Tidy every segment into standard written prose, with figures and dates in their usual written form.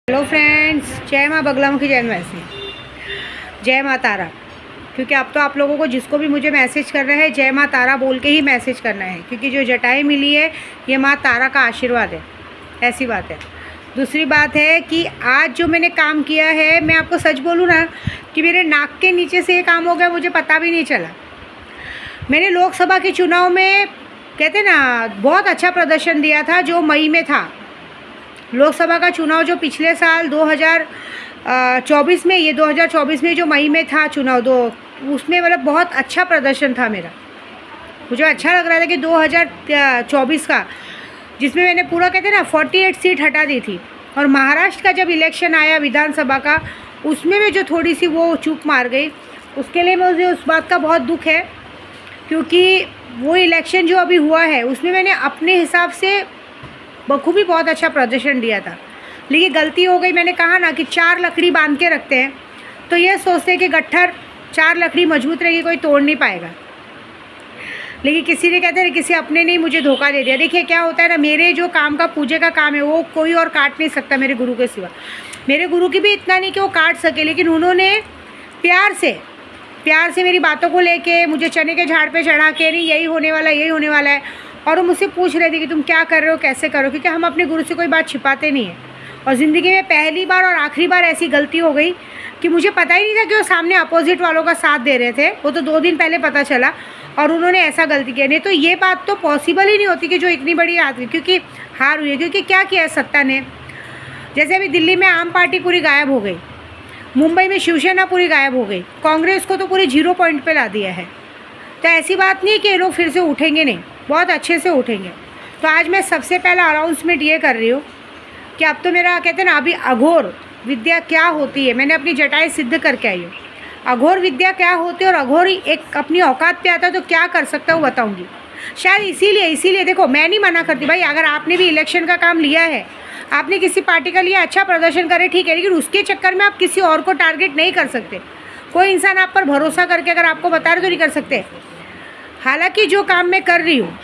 Hello friends, जय माँ बगलामुखी जय वैसे जय माँ तारा। क्योंकि अब तो आप लोगों को जिसको भी मुझे मैसेज कर रहे हैं जय माँ तारा बोल के ही मैसेज करना है, क्योंकि जो जटाएँ मिली है ये माँ तारा का आशीर्वाद है। ऐसी बात है। दूसरी बात है कि आज जो मैंने काम किया है, मैं आपको सच बोलूँ ना कि मेरे नाक के नीचे से ये काम हो गया, मुझे पता भी नहीं चला। मैंने लोकसभा के चुनाव में कहते ना बहुत अच्छा प्रदर्शन दिया था, जो मई में था। लोकसभा का चुनाव जो पिछले साल 2024 में, ये 2024 में जो मई में था चुनाव, उसमें मतलब बहुत अच्छा प्रदर्शन था मेरा। मुझे अच्छा लग रहा था कि 2024 का, जिसमें मैंने पूरा कहते ना 48 सीट हटा दी थी। और महाराष्ट्र का जब इलेक्शन आया विधानसभा का, उसमें भी जो थोड़ी सी वो चूक मार गई, उसके लिए मुझे उस बात का बहुत दुख है। क्योंकि वो इलेक्शन जो अभी हुआ है उसमें मैंने अपने हिसाब से बखूबी बहुत अच्छा प्रदर्शन दिया था, लेकिन गलती हो गई। मैंने कहा ना कि 4 लकड़ी बांध के रखते हैं, तो ये सोचते हैं कि गट्ठर 4 लकड़ी मजबूत रहेगी, कोई तोड़ नहीं पाएगा। लेकिन किसी ने कहते हैं किसी अपने ने मुझे धोखा दे दिया। देखिए क्या होता है ना, मेरे जो काम का पूजे का काम है वो कोई और काट नहीं सकता मेरे गुरु के सिवा। मेरे गुरु की भी इतना नहीं कि वो काट सके, लेकिन उन्होंने प्यार से मेरी बातों को लेके मुझे चने के झाड़ पे चढ़ा के, नहीं यही होने वाला है। और वो मुझसे पूछ रहे थे कि तुम क्या कर रहे हो, कैसे करो, क्योंकि हम अपने गुरु से कोई बात छिपाते नहीं है। और ज़िंदगी में पहली बार और आखिरी बार ऐसी गलती हो गई कि मुझे पता ही नहीं था कि वो सामने अपोजिट वालों का साथ दे रहे थे। वो तो 2 दिन पहले पता चला और उन्होंने ऐसा गलती किया। नहीं तो ये बात तो पॉसिबल ही नहीं होती कि जो इतनी बड़ी आदमी, क्योंकि हार हुई है। क्योंकि क्या किया है सत्ता ने, जैसे अभी दिल्ली में आम पार्टी पूरी गायब हो गई, मुंबई में शिवसेना पूरी गायब हो गई, कांग्रेस को तो पूरी 0 पॉइंट पे ला दिया है। तो ऐसी बात नहीं कि ये लोग फिर से उठेंगे, नहीं, बहुत अच्छे से उठेंगे। तो आज मैं सबसे पहला अनाउंसमेंट ये कर रही हूँ कि अब तो मेरा कहते हैं ना, अभी अघोर विद्या क्या होती है, मैंने अपनी जटाएँ सिद्ध करके आई हूँ। अघोर विद्या क्या होती है और अघोर एक अपनी औकात पे आता है तो क्या कर सकता है वो बताऊँगी। शायद इसीलिए देखो, मैं नहीं मना करती भाई, अगर आपने भी इलेक्शन का काम लिया है, आपने किसी पार्टी का लिया, अच्छा प्रदर्शन करे, ठीक है, लेकिन उसके चक्कर में आप किसी और को टारगेट नहीं कर सकते। कोई इंसान आप पर भरोसा करके अगर आपको बता रहे तो नहीं कर सकते। हालांकि जो काम मैं कर रही हूँ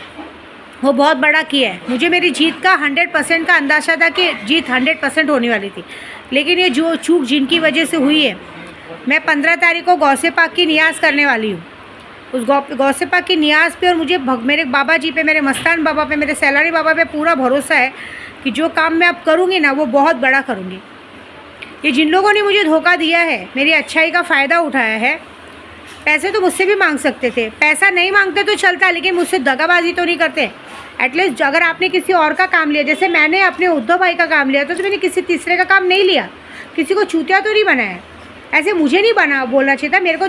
वो बहुत बड़ा किया है। मुझे मेरी जीत का 100% का अंदाज़ा था कि जीत 100% होने वाली थी, लेकिन ये जो चूक जिनकी वजह से हुई है, मैं 15 तारीख को गौसे पाक की नियाज़ करने वाली हूँ। उस गौसे पाक की नियाज़ पे और मुझे मेरे बाबा जी पे, मेरे मस्तान बाबा पे, मेरे सैलानी बाबा पे पूरा भरोसा है कि जो काम मैं अब करूँगी ना वो बहुत बड़ा करूँगी। ये जिन लोगों ने मुझे धोखा दिया है, मेरी अच्छाई का फ़ायदा उठाया है, पैसे तो मुझसे भी मांग सकते थे, पैसा नहीं मांगते तो चलता, लेकिन मुझसे दगाबाजी तो नहीं करते। एटलीस्ट अगर आपने किसी और का काम लिया, जैसे मैंने अपने उद्धव भाई का काम लिया, तो मैंने किसी तीसरे का काम नहीं लिया, किसी को चूतिया तो नहीं बनाया। ऐसे मुझे नहीं बोलना चाहिए था, मेरे को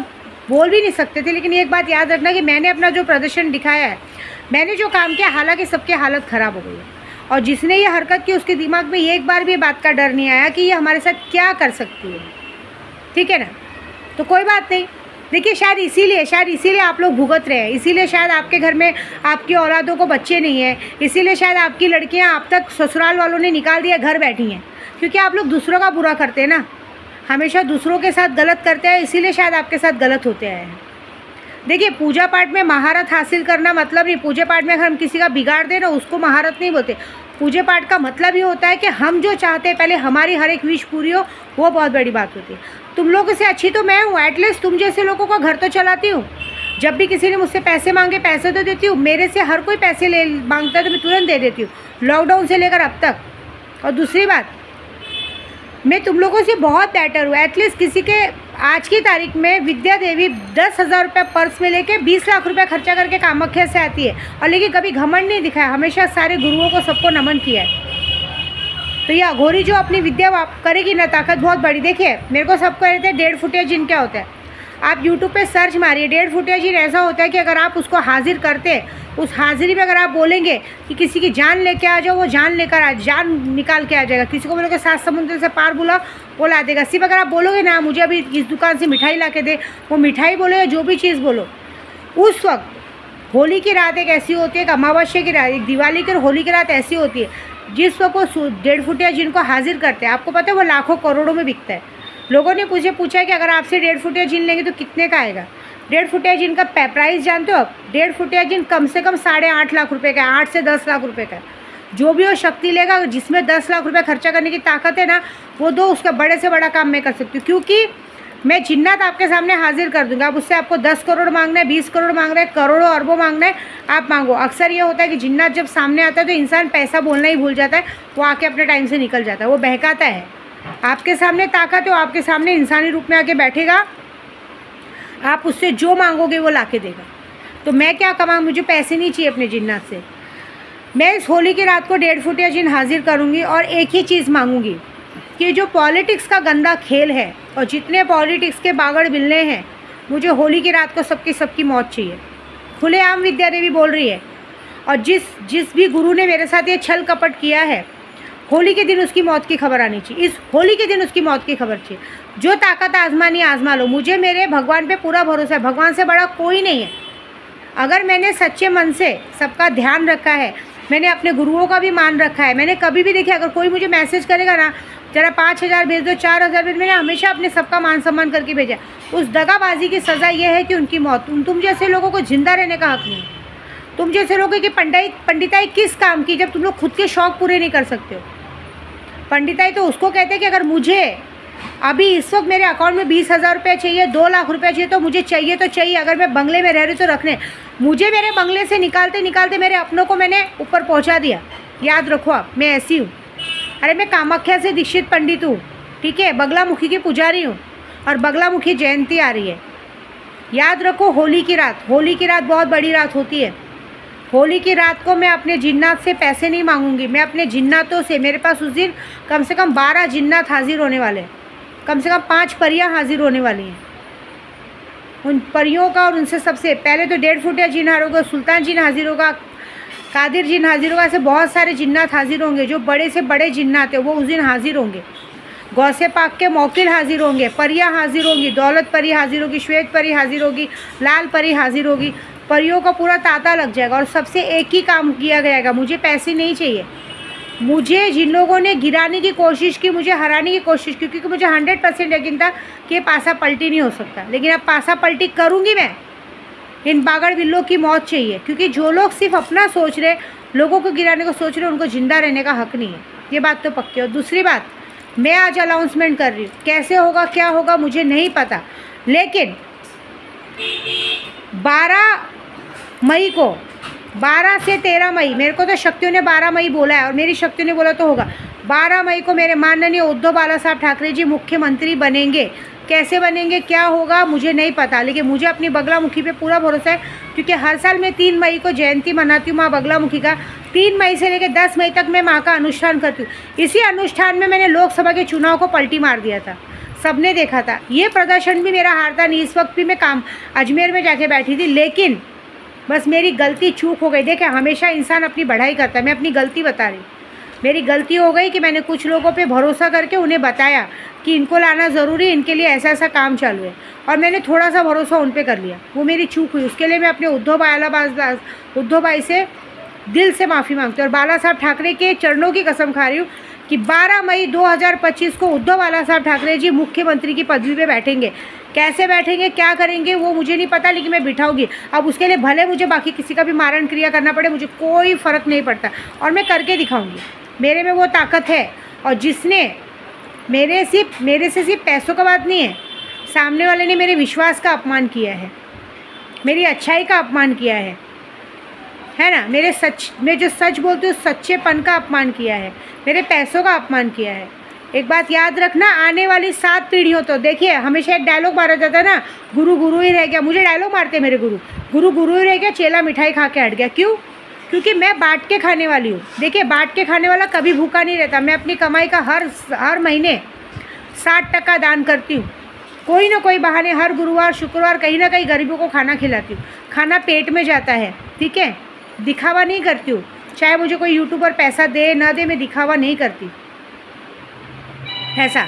बोल भी नहीं सकते थे। लेकिन एक बात याद रखना कि मैंने अपना जो प्रदर्शन दिखाया है, मैंने जो काम किया, हालांकि सबकी हालत ख़राब हो गई है। और जिसने ये हरकत की उसके दिमाग में ये एक बार भी बात का डर नहीं आया कि ये हमारे साथ क्या कर सकती है, ठीक है ना। तो कोई बात नहीं। देखिए शायद इसीलिए आप लोग भुगत रहे हैं, इसीलिए शायद आपके घर में आपकी औलादों को बच्चे नहीं हैं, इसीलिए शायद आपकी लड़कियां आप तक ससुराल वालों ने निकाल दिया, घर बैठी हैं, क्योंकि आप लोग दूसरों का बुरा करते हैं ना, हमेशा दूसरों के साथ गलत करते हैं, इसीलिए शायद आपके साथ गलत होते आए हैं। देखिए पूजा पाठ में महारत हासिल करना मतलब नहीं, पूजा पाठ में अगर हम किसी का बिगाड़ दें ना, उसको महारत नहीं बोलते। पूजा पाठ का मतलब ये होता है कि हम जो चाहते हैं पहले हमारी हर एक विश पूरी हो, वो बहुत बड़ी बात होती है। तुम लोगों से अच्छी तो मैं हूँ, एटलीस्ट तुम जैसे लोगों का घर तो चलाती हूँ। जब भी किसी ने मुझसे पैसे मांगे, पैसे तो देती हूँ। मेरे से हर कोई पैसे मांगता है तो मैं तुरंत दे देती हूँ, लॉकडाउन से लेकर अब तक। और दूसरी बात, मैं तुम लोगों से बहुत बेटर हूँ। एटलीस्ट किसी के आज की तारीख में विद्या देवी 10,000 रुपये पर्स में लेके 20 लाख रुपये खर्चा करके कामाख्या से आती है, और लेकिन कभी घमंड नहीं दिखाया, हमेशा सारे गुरुओं को सबको नमन किया है। तो ये अघोरी जो अपनी विद्या करेगी ना, ताकत बहुत बड़ी। देखिए मेरे को सब कहते हैं 1.5 फुटिया जिन क्या होता है, आप यूट्यूब पे सर्च मारिए। 1.5 फुटिया जिन ऐसा होता है कि अगर आप उसको हाजिर करते, उस हाजिरी में अगर आप बोलेंगे कि किसी की जान लेके आ जाओ, वो जान निकाल के आ जाएगा। किसी को बोलोगे 7 समुद्र से पार बुलाओ, वो ला देगा। सिर्फ अगर आप बोलोगे ना मुझे अभी इस दुकान से मिठाई ला के दे, वो मिठाई बोलो या जो भी चीज़ बोलो, उस वक्त होली की रात एक ऐसी होती है, एक अमावस्या की रात, एक दिवाली की और होली की रात ऐसी होती है जिस वक्त वो 1.5 फुटिया जिनको हाजिर करते हैं, आपको पता है वो लाखों करोड़ों में बिकता है। लोगों ने मुझे पूछा है कि अगर आपसे 1.5 फुटिया जिन लेंगे तो कितने का आएगा। 1.5 फुटिया जिन का प्राइस जानते हो आप? 1.5 फुटिया जिन कम से कम 8.5 लाख रुपए का है, 8 से 10 लाख रुपए का है। जो भी वो शक्ति लेगा, जिसमें 10 लाख रुपए खर्चा करने की ताकत है ना, वो दो, उसका बड़े से बड़ा काम मैं कर सकती हूँ, क्योंकि मैं जिन्नात आपके सामने हाजिर कर दूंगा। अब उससे आपको 10 करोड़ मांगना है, 20 करोड़ मांगना है, करोड़ों अरबों मांगना है, आप मांगो। अक्सर ये होता है कि जिन्नात जब सामने आता है तो इंसान पैसा बोलना ही भूल जाता है, वो आके अपने टाइम से निकल जाता है, वो बहकाता है। आपके सामने ताकत है, आपके सामने इंसानी रूप में आके बैठेगा, आप उससे जो मांगोगे वो ला के देगा। तो मैं क्या कमाऊँ, मुझे पैसे नहीं चाहिए अपने जिन्नात से। मैं इस होली की रात को 1.5 फुटिया जिन हाजिर करूँगी और एक ही चीज़ मांगूंगी कि जो पॉलिटिक्स का गंदा खेल है और जितने पॉलिटिक्स के बागड़ बिल्ले हैं, मुझे होली की रात को सबकी मौत चाहिए। खुलेआम विद्या देवी बोल रही है। और जिस भी गुरु ने मेरे साथ ये छल कपट किया है, होली के दिन उसकी मौत की खबर आनी चाहिए। इस होली के दिन उसकी मौत की खबर चाहिए। जो ताकत आजमानी आजमा लो। मुझे मेरे भगवान पे पूरा भरोसा है, भगवान से बड़ा कोई नहीं है। अगर मैंने सच्चे मन से सबका ध्यान रखा है, मैंने अपने गुरुओं का भी मान रखा है, मैंने कभी भी देखिए, अगर कोई मुझे मैसेज करेगा ना, जरा 5,000 भेज दो, 4,000 भेज, मैंने हमेशा अपने सबका मान सम्मान करके भेजा। उस दगाबाजी की सज़ा ये है कि उनकी मौत। तुम जैसे लोगों को जिंदा रहने का हक नहीं। तुम जैसे लोगों की पंडिताई किस काम की, जब तुम लोग खुद के शौक़ पूरे नहीं कर सकते हो। पंडिताई तो उसको कहते हैं कि अगर मुझे अभी इस वक्त मेरे अकाउंट में 20,000 रुपये चाहिए, 2 लाख रुपये चाहिए, तो मुझे चाहिए तो चाहिए। अगर मैं बंगले में रह रही तो रखने, मुझे मेरे बंगले से निकालते निकालते मेरे अपनों को मैंने ऊपर पहुंचा दिया। याद रखो आप, मैं ऐसी हूँ। अरे मैं कामाख्या से दीक्षित पंडित हूँ, ठीक है, बगलामुखी की पुजारी हूँ, और बगलामुखी जयंती आ रही है। याद रखो, होली की रात बहुत बड़ी रात होती है। होली की रात को मैं अपने जिन्नात से पैसे नहीं मांगूंगी, मैं अपने जिन्नातों से, मेरे पास उस दिन कम से कम 12 जिन्नात हाजिर होने वाले हैं, कम से कम 5 परियां हाजिर होने वाली हैं। उन परियों का और उनसे सबसे पहले तो 1.5 फुटिया जिन होगा, सुल्तान जिन हाजिर होगा, कादिर जिन हाजिर होगा, ऐसे बहुत सारे जिन्नात हाजिर होंगे। जो बड़े से बड़े जिन्नात है वो उस दिन हाजिर होंगे। गौसे पाक के मौकिल हाजिर होंगे, परियां हाजिर होंगी, दौलत परी हाजिर होगी, श्वेत परी हाजिर होगी, लाल परी हाजिर होगी। परियों का पूरा तांता लग जाएगा और सबसे एक ही काम किया जाएगा। मुझे पैसे नहीं चाहिए। मुझे जिन लोगों ने गिराने की कोशिश की, मुझे हराने की कोशिश की, क्योंकि मुझे 100% यकीन था कि ये पासा पलटी नहीं हो सकता, लेकिन अब पासा पलटी करूँगी मैं। इन बागड़ बिल्लों की मौत चाहिए, क्योंकि जो लोग सिर्फ अपना सोच रहे, लोगों को गिराने को सोच रहे, उनको जिंदा रहने का हक नहीं है। ये बात तो पक्की है। और दूसरी बात, मैं आज अनाउंसमेंट कर रही हूँ, कैसे होगा क्या होगा मुझे नहीं पता, लेकिन 12 मई को, 12 से 13 मई, मेरे को तो शक्तियों ने 12 मई बोला है और मेरी शक्तियों ने बोला तो होगा। 12 मई को मेरे माननीय उद्धव बाला साहब ठाकरे जी मुख्यमंत्री बनेंगे। कैसे बनेंगे, क्या होगा मुझे नहीं पता, लेकिन मुझे अपनी बगलामुखी पे पूरा भरोसा है, क्योंकि हर साल मैं 3 मई को जयंती मनाती हूँ माँ बगलामुखी का। 3 मई से लेकर 10 मई तक मैं माँ का अनुष्ठान करती हूँ। इसी अनुष्ठान में मैंने लोकसभा के चुनाव को पलटी मार दिया था, सबने देखा था। ये प्रदर्शन भी मेरा हारता नहीं। इस वक्त भी मैं अजमेर में जाके बैठी थी, लेकिन बस मेरी गलती चूक हो गई। देखें, हमेशा इंसान अपनी बढ़ाई करता है। मैं अपनी गलती बता रही, मेरी गलती हो गई कि मैंने कुछ लोगों पे भरोसा करके उन्हें बताया कि इनको लाना ज़रूरी है, इनके लिए ऐसा ऐसा काम चालू है, और मैंने थोड़ा सा भरोसा उन पे कर लिया। वो मेरी चूक हुई। उसके लिए मैं अपने उद्धव भाई से दिल से माफ़ी मांगती हूँ और बाला साहब ठाकरे के चरणों की कसम खा रही हूँ कि 12 मई 2025 को उद्धव बाला साहब ठाकरे जी मुख्यमंत्री की पदवी पे बैठेंगे। कैसे बैठेंगे, क्या करेंगे, वो मुझे नहीं पता, लेकिन मैं बिठाऊंगी। अब उसके लिए भले मुझे बाकी किसी का भी मारण क्रिया करना पड़े, मुझे कोई फ़र्क नहीं पड़ता, और मैं करके दिखाऊंगी। मेरे में वो ताकत है। और जिसने मेरे से सिर्फ पैसों का बात नहीं है, सामने वाले ने मेरे विश्वास का अपमान किया है, मेरी अच्छाई का अपमान किया है ना, मैं जो सच बोलती हूँ सच्चेपन का अपमान किया है, मेरे पैसों का अपमान किया है। एक बात याद रखना, आने वाली 7 पीढ़ियों, तो देखिए हमेशा एक डायलॉग मारा जाता है ना, गुरु गुरु ही रह गया। मुझे डायलॉग मारते हैं मेरे गुरु गुरु ही रह गया, चेला मिठाई खा के हट गया। क्यों? क्योंकि मैं बांट के खाने वाली हूँ। देखिए, बांट के खाने वाला कभी भूखा नहीं रहता। मैं अपनी कमाई का हर महीने 60% दान करती हूँ। कोई ना कोई बहाने हर गुरुवार शुक्रवार कहीं ना कहीं गरीबों को खाना खिलाती हूँ। खाना पेट में जाता है, ठीक है, दिखावा नहीं करती हूँ। चाहे मुझे कोई यूट्यूबर पैसा दे ना दे, मैं दिखावा नहीं करती ऐसा।